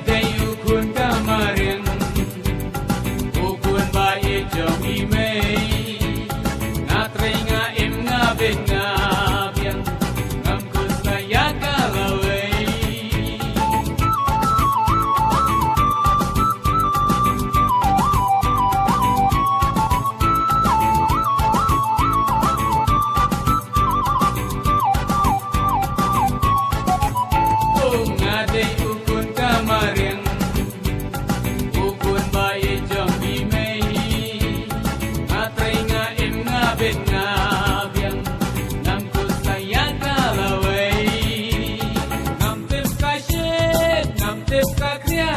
day ukun kamarin ukun bae jong imei ngatri nga im nga ben nga biang ngam kun saya kalawai ngade ukun kamarin ukun bae jong imei ngatri nga im nga ben nga biang ngam kun saya kalawai ngam tip ka shit ngam tip ka kriya